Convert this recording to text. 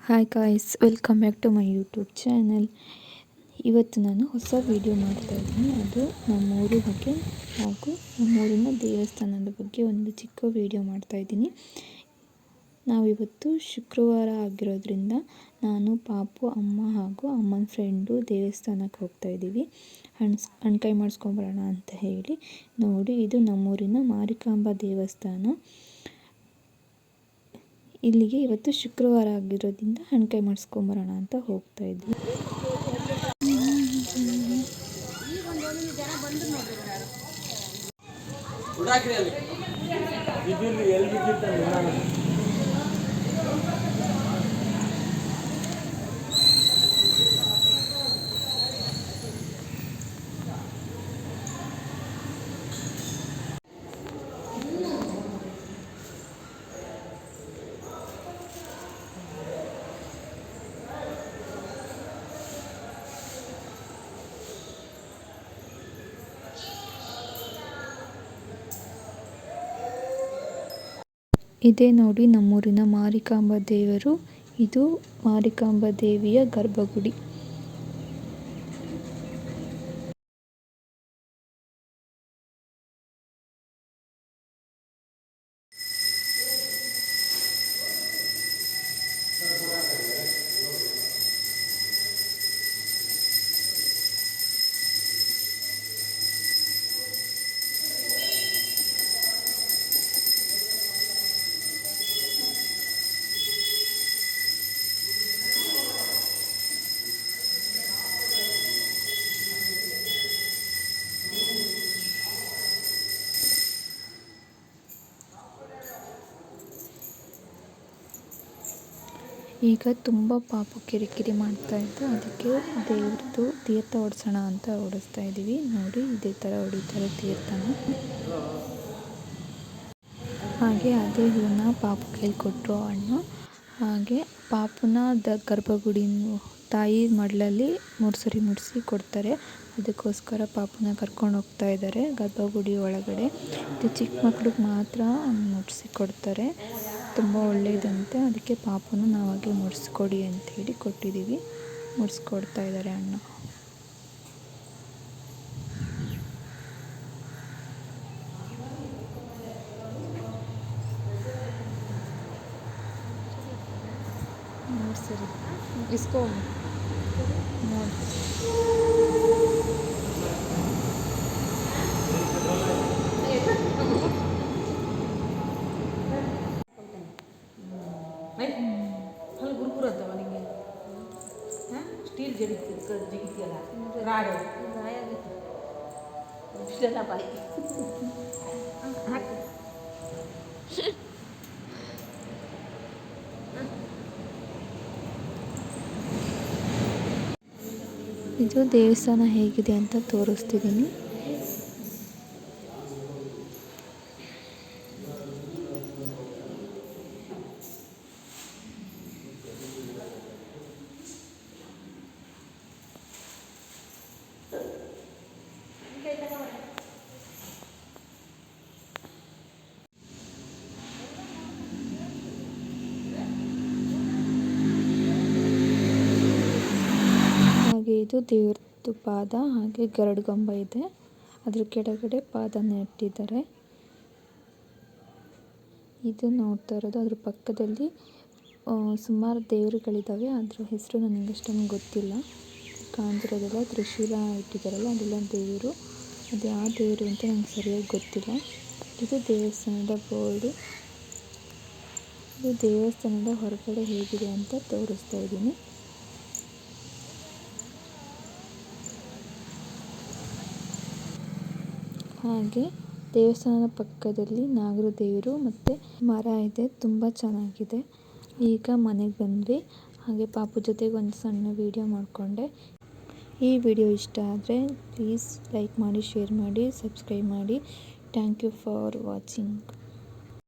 Hi guys, welcome back to my YouTube channel. ಇವತ್ತು ನಾನು ಹೊಸ ವಿಡಿಯೋ ಮಾಡ್ತಾಯಿದ್ದೀನಿ. ಅದು ನಮ್ಮೂರ ಬಗ್ಗೆ ಹಾಗೂ ನಮ್ಮೂರಿನ ದೇವಸ್ಥಾನದ ಬಗ್ಗೆ ಒಂದು ಚಿಕ್ಕ ವಿಡಿಯೋ ಮಾಡ್ತಾಯಿದ್ದೀನಿ. ನಾವಿವತ್ತು ಶುಕ್ರವಾರ ಆಗಿರೋದ್ರಿಂದ ನಾನು, ಪಾಪು, ಅಮ್ಮ ಹಾಗೂ ಅಮ್ಮನ ಫ್ರೆಂಡು ದೇವಸ್ಥಾನಕ್ಕೆ ಹೋಗ್ತಾಯಿದ್ದೀವಿ. ಹಣ್ಕಾಯಿ ಮಾಡಿಸ್ಕೊಂಬರೋಣ ಅಂತ ಹೇಳಿ. ನೋಡಿ, ಇದು ನಮ್ಮೂರಿನ ಮಾರಿಕಾಂಬಾ ದೇವಸ್ಥಾನ. ಇಲ್ಲಿಗೆ ಇವತ್ತು ಶುಕ್ರವಾರ ಆಗಿರೋದ್ರಿಂದ ಹಣ್ಕಾಯಿ ಮಾಡಿಸ್ಕೊಂಬರೋಣ ಅಂತ ಹೋಗ್ತಾ ಇದ್ವಿ. ಇದೇ ನೋಡಿ ನಮ್ಮೂರಿನ ಮಾರಿಕಾಂಬಾ ದೇವರು. ಇದು ಮಾರಿಕಾಂಬಾ ದೇವಿಯ ಗರ್ಭಗುಡಿ. ಈಗ ತುಂಬ ಪಾಪು ಕಿರಿಕಿರಿ ಮಾಡ್ತಾ ಇತ್ತು. ಅದಕ್ಕೆ ದೇವ್ರದ್ದು ತೀರ್ಥ ಹೊಡ್ಸೋಣ ಅಂತ ಹೊಡಿಸ್ತಾ ಇದ್ದೀವಿ. ನೋಡಿ, ಇದೇ ಥರ ಹೊಡಿತಾರೆ ತೀರ್ಥನ. ಹಾಗೆ ಅದೇ ಹೂವನ್ನ ಪಾಪು ಕೈಲಿ ಕೊಟ್ಟರು ಅಣ್ಣ. ಹಾಗೆ ಪಾಪುನ ಗರ್ಭಗುಡಿ ತಾಯಿ ಮಡ್ಲಲ್ಲಿ ಮುಡಿಸಿ ಕೊಡ್ತಾರೆ. ಅದಕ್ಕೋಸ್ಕರ ಪಾಪುನ ಕರ್ಕೊಂಡು ಹೋಗ್ತಾ ಇದ್ದಾರೆ ಗರ್ಭಗುಡಿ ಒಳಗಡೆ. ಇದು ಚಿಕ್ಕ ಮಕ್ಳಿಗೆ ಮಾತ್ರ ಮುಡಿಸಿ ಕೊಡ್ತಾರೆ. ತುಂಬ ಒಳ್ಳೆಯದಂತೆ. ಅದಕ್ಕೆ ಪಾಪುನ ನಾವಾಗೆ ಮುಡಿಸ್ಕೊಡಿ ಅಂಥೇಳಿ ಕೊಟ್ಟಿದ್ದೀವಿ. ಮುಡಿಸ್ಕೊಡ್ತಾ ಇದ್ದಾರೆ ಅಣ್ಣ. ಸರಿ, ಇಸ್ಕೋ ನೋಡಿ. ಗುರುಗುರು ಅಂತವ ನಿಂಗೆ ಸ್ಟೀಲ್ ಜಿಗಿತಿಯಲ್ಲ ರಾಡು ಇಷ್ಟೆಲ್ಲ ಬಾಯಿ ಹಾಕಿ. ಇದು ದೇವಸ್ಥಾನ ಹೇಗಿದೆ ಅಂತ ತೋರಿಸ್ತಿದ್ದೀನಿ. ಇದು ದೇವ್ರದ್ದು ಪಾದ. ಹಾಗೆ ಗರುಡಗಂಬ ಇದೆ, ಅದ್ರ ಕೆಳಗಡೆ ಪಾದನ ಇಟ್ಟಿದ್ದಾರೆ. ಇದು ನೋಡ್ತಾ ಇರೋದು. ಅದ್ರ ಪಕ್ಕದಲ್ಲಿ ಸುಮಾರು ದೇವರುಗಳಿದ್ದಾವೆ. ಅದ್ರ ಹೆಸರು ನನಗೆ ಅಷ್ಟೊಂದು ಗೊತ್ತಿಲ್ಲ. ಕಾಣ್ತಿರೋದೆಲ್ಲ ತ್ರಿಶೂಲ ಇಟ್ಟಿದ್ದಾರಲ್ಲ, ಅದೆಲ್ಲ ದೇವರು. ಅದು ಯಾವ ದೇವರು ಅಂತ ನನಗೆ ಸರಿಯಾಗಿ ಗೊತ್ತಿಲ್ಲ. ಇದು ದೇವಸ್ಥಾನದ ಬೋರ್ಡು. ಇದು ದೇವಸ್ಥಾನದ ಹೊರಗಡೆ ಹೇಗಿದೆ ಅಂತ ತೋರಿಸ್ತಾ ಇದ್ದೀನಿ. ಹಾಗೆ ದೇವಸ್ಥಾನದ ಪಕ್ಕದಲ್ಲಿ ನಾಗರ ದೇವರು ಮತ್ತು ಮರ ಇದೆ. ತುಂಬ ಚೆನ್ನಾಗಿದೆ. ಈಗ ಮನೆಗೆ ಬಂದ್ವಿ. ಹಾಗೆ ಪಾಪು ಜೊತೆಗೆ ಒಂದು ಸಣ್ಣ ವಿಡಿಯೋ ಮಾಡಿಕೊಂಡೆ. ಈ ವಿಡಿಯೋ ಇಷ್ಟ ಆದರೆ ಪ್ಲೀಸ್ ಲೈಕ್ ಮಾಡಿ, ಶೇರ್ ಮಾಡಿ, ಸಬ್ಸ್ಕ್ರೈಬ್ ಮಾಡಿ. Thank you for watching.